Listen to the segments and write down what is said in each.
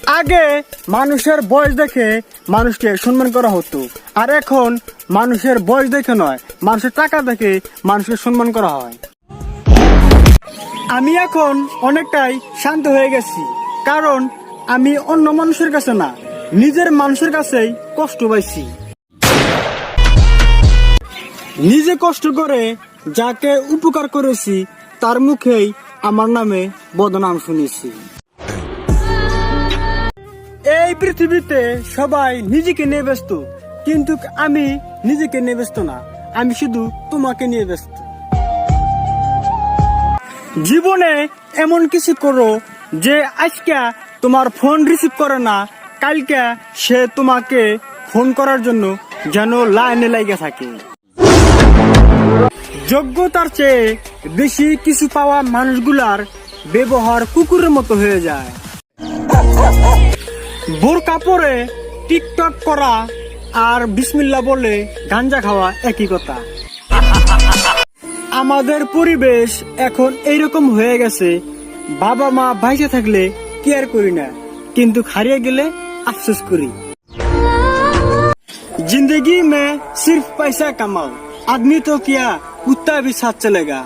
আগে মানুষের বয়স দেখে মানুষকে সম্মান করা হতো, আর এখন মানুষের বয়স দেখে নয়, মানুষের টাকা দেখে মানুষকে সম্মান করা হয়। আমি এখন অনেকটাই শান্ত হয়ে গেছি, কারণ আমি অন্য মানুষের কাছে না, নিজের মানুষের কাছেই কষ্ট পাইছি। নিজে কষ্ট করে যাকে উপকার করেছি তার মুখেই আমার নামে বদনাম শুনেছি। এই পৃথিবীতে সবাই নিজেকে নিয়ে ব্যস্ত, কিন্তু আমি নিজেকে নিয়ে ব্যস্ত না, আমি শুধু তোমাকে নিয়ে ব্যস্ত। জীবনে এমন কিছু করো যে আজকে তোমার ফোন রিসিভ করে না, কালকে সে তোমাকে ফোন করার জন্য যেন লাইনে লেগে থাকে। যোগ্যতার চেয়ে বেশি কিছু পাওয়া মানুষগুলার ব্যবহার কুকুরের মতো হয়ে যায়। বোরকা পরে টিকটক করা আর বিসমিল্লাহ বলে গাঞ্জা খাওয়া একই কথা। আমাদের পরিবেশ এখন এইরকম হয়ে গেছে, বাবা মা বাইচে থাকলে কেয়ার করি না, কিন্তু হারিয়ে গেলে আফসোস করি। जिंदगी में सिर्फ पैसा कमाओ, आदमी तो क्या कुत्ता भी साथ चलेगा।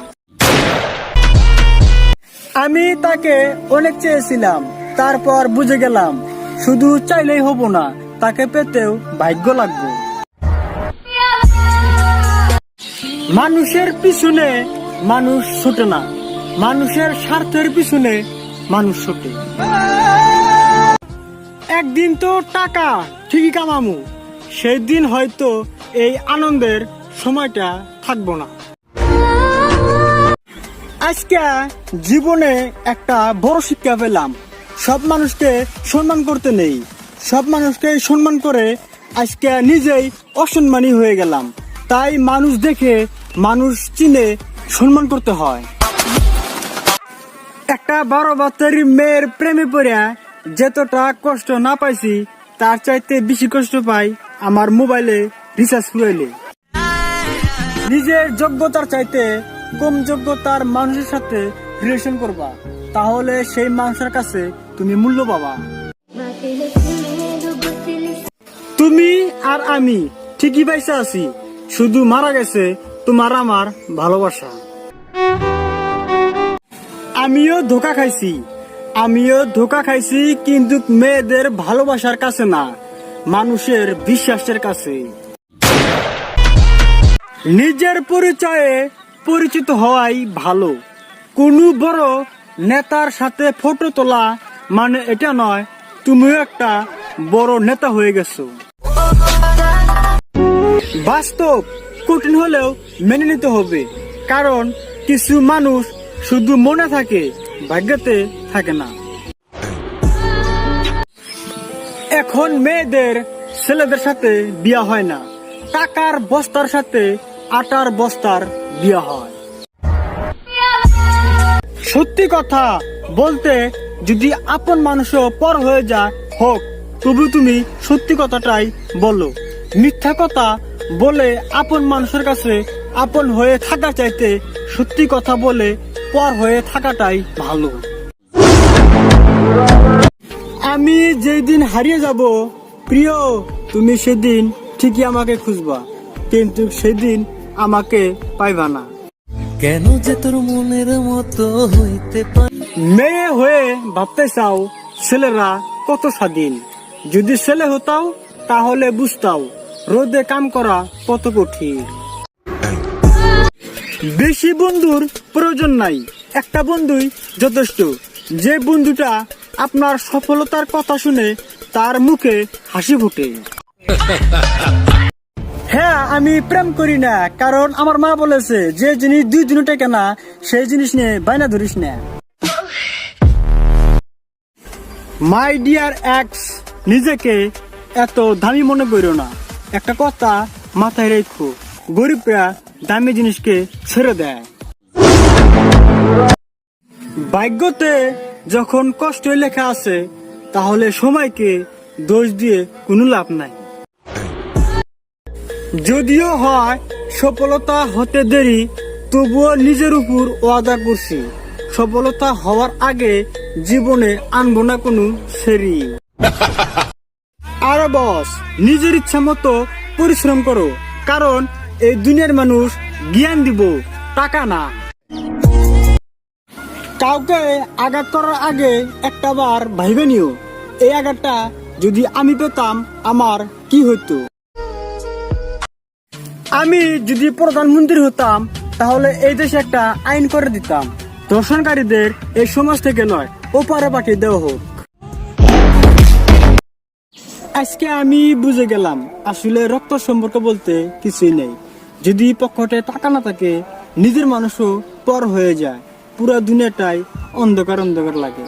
আমি তাকে অনেক চেয়েছিলাম, তারপর বুঝে গেলাম শুধু চাইলেই হবো না, তাকে পেতেও ভাগ্য লাগবে। মানুষের পিছনে মানুষ ছোটে না, মানুষের স্বার্থের পিছনে মানুষ ছোটে। একদিন তো টাকা ঠিকই কামামু, সেই দিন হয়তো এই আনন্দের সময়টা থাকবো না। আজকে জীবনে একটা বড় শিক্ষা পেলাম, সব মানুষকে সম্মান করতে নেই, সব মানুষকে সম্মান করে আজকে নিজেই অসম্মানী হয়ে গেলাম। তাই মানুষ দেখে মানুষ চিনে সম্মান করতে হয়। একটা 12 বছরের মেয়ের প্রেমে পড়ে যতটা কষ্ট না পাইছি, তার চাইতে বেশি কষ্ট পাই আমার মোবাইলে রিচার্জ ফুরাইলে। নিজের যোগ্যতার চাইতে কম যোগ্যতার মানুষের সাথে রিলেশন করবা, তাহলে সেই মানুষের কাছে তুমি মূল্য পাবা। তুমি আর আমি ঠিকই পাইসা আছি, শুধু মারা গেছে তোমার আমার ভালোবাসা। আমিও ধোকা খাইছি, কিন্তু মেয়েদের ভালোবাসার কাছে না, মানুষের বিশ্বাসের কাছে। নিজের পরিচয়ে পরিচিত হওয়াই ভালো। কোনো বড় নেতার সাথে ফটো তোলা মানে এটা নয় তুমিও একটা বড় নেতা হয়ে গেছো। বাস্তব কঠিন হলেও মেনে নিতে হবে, কারণ কিছু মানুষ শুধু মনে থাকে, ভাগ্যতে থাকে না। এখন মেয়েদের ছেলেদের সাথে বিয়ে হয় না, টাকার বস্তার সাথে আটার বস্তার বিয়ে হয়। সত্যি কথা বলতে যদি আপন মানুষও পর হয়ে যায় হোক, তবু তুমি সত্যি কথাটাই বলো। মিথ্যা কথা বলে আপন মানুষের কাছে আপন হয়ে থাকা চাইতে সত্যি কথা বলে পর হয়ে থাকাটাই ভালো। আমি যেই দিন হারিয়ে যাব প্রিয়, তুমি সেদিন ঠিকই আমাকে খুঁজবা, কিন্তু সেদিন আমাকে পাইবা না। কেন যে তোর মনের মতো হইতে পারে। মেয়ে হয়ে ভাবতে চাও ছেলেরা কত স্বাধীন, যদি ছেলে হতাও তাহলে বুঝতাও রোদে কাম করা কত কঠিন। বেশি বন্ধুর প্রয়োজন নাই, একটা বন্ধুই যথেষ্ট, যে বন্ধুটা আপনার সফলতার কথা শুনে তার মুখে হাসি ফুটে। হ্যাঁ, আমি প্রেম করি না, কারণ আমার মা বলেছে যে জিনিস 2 দিনও টেকে না সেই জিনিস নিয়ে বায়না ধরিস না। মাই ডিয়ার এক্স, নিজেকে এত দামি মনে করো না। একটা কথা মাথায় রেখো, গরিবরা দামি জিনিসকে ছেড়ে দেয়। ভাগ্যতে যখন কষ্ট লেখা আছে, তাহলে সময়কে দোষ দিয়ে কোনো লাভ নাই। যদিও হয় সফলতা হতে দেরি, তবুও নিজের উপর ওয়াদা করছি, সফলতা হওয়ার আগে জীবনে আনবো না কোনো সেরি। আরে বস, নিজের ইচ্ছা মতো পরিশ্রম করো, কারণ এই দুনিয়ার মানুষ জ্ঞান দিব, টাকা না। কাউকে আঘাত করার আগে একটা বার ভাইবে নিও, এই আঘাতটা যদি আমি পেতাম আমার কি হতো। আমি যদি প্রধানমন্ত্রী হতাম তাহলে এই দেশে একটা আইন করে দিতাম, ধর্ষণকারীদের এই সমাজ থেকে নয় ওপারে পাঠিয়ে দেওয়া হোক। আজকে আমি বুঝে গেলাম আসলে রক্ত সম্পর্ক বলতে কিছুই নেই। যদি পকেটে টাকা না থাকে নিজের মানুষও পর হয়ে যায়, পুরো দুনিয়াটাই অন্ধকার অন্ধকার লাগে।